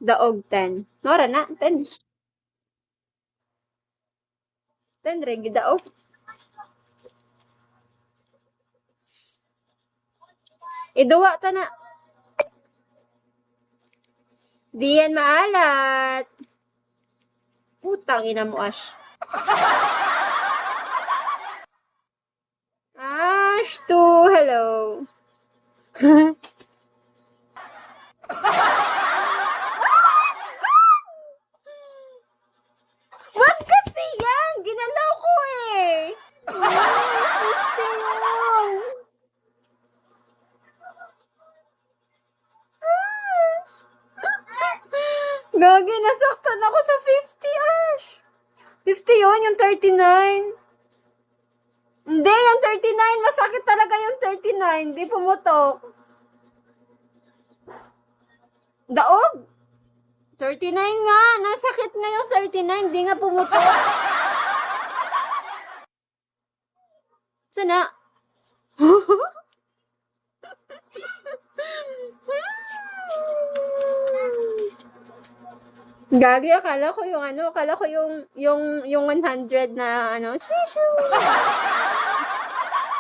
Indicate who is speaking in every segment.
Speaker 1: Daog 10. Mora na, 10. 10 regi daog. Iduwa ta na. Di yan maalat. Putang ina mo, Ash. Ash to, hello. Wag kasi yan! Ginalaw ko eh! Gagi, nasaktan ako sa 50, Ash. 50 yun, yung 39. Hindi, yung 39. Masakit talaga yung 39. Di pumutok. Daog. 39 nga. Nasakit na yung 39. Di nga pumutok. Sana. Gagi, akala ko yung yung 100 na swishu.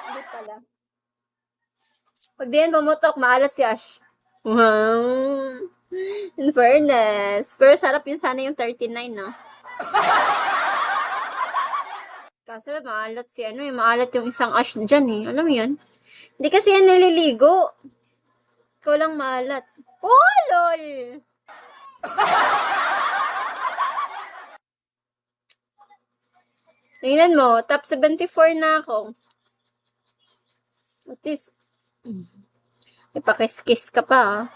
Speaker 1: Hindi pala. Pag di yan pumutok, maalat si Ash. Wow. In fairness. Pero sarap yun sana yung 39, no? Kasi maalat maalat yung isang Ash dyan eh. Alam mo yun? Hindi kasi yan naliligo. Ikaw lang maalat. Oh, lol! Tingnan mo, top 74 na ako. At least, ipakis-kiss ka pa,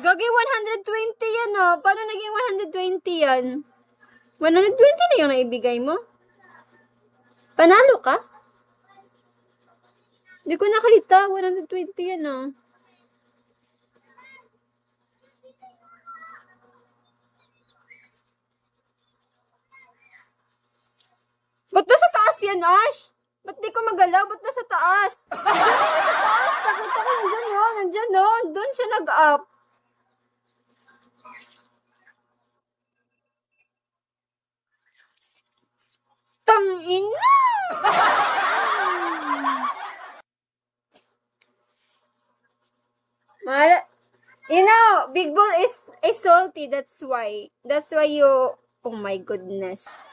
Speaker 1: Gagi, 120 yan, Paano naging 120 yan? 120 na yung naibigay mo? Panalo ka? Hindi ko nakita. 120 yan, Ba't nasa taas yan, Ash? Ba't di ko magalaw? Ba't nasa taas? Nasa taas. Takot ako. Nandyan, Doon siya nag-up. Tangina! You know, Big Bull is salty. That's why. That's why you... Oh my goodness.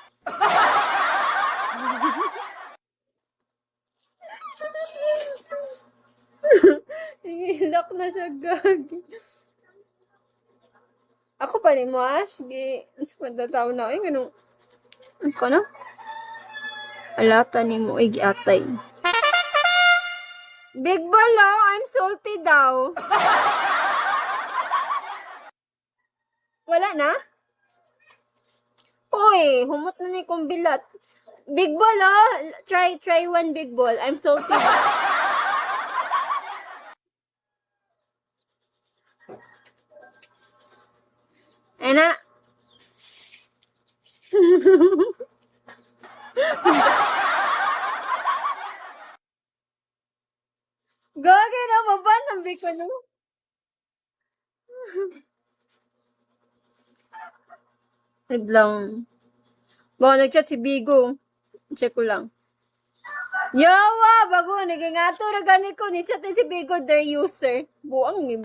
Speaker 1: Hihilak na siya, gagi. Ako pa ni mo, Ash. Mas matataw na. Ay, ganun. Mas ko na? Alata ni mo. Ay, giatay. Big Bull, I'm salty daw. Wala na? Uy, humot na ni kong bilat. Big Bull, Try one Big Bull. I'm salty. Ana. Gagi na, mabanambi ko, no? Naglang. Baka nag-chat si Bigo. Check ko lang. Yawa, bago, naging ato na gani ko. Ni-chat si Bigo, their user. Buang ni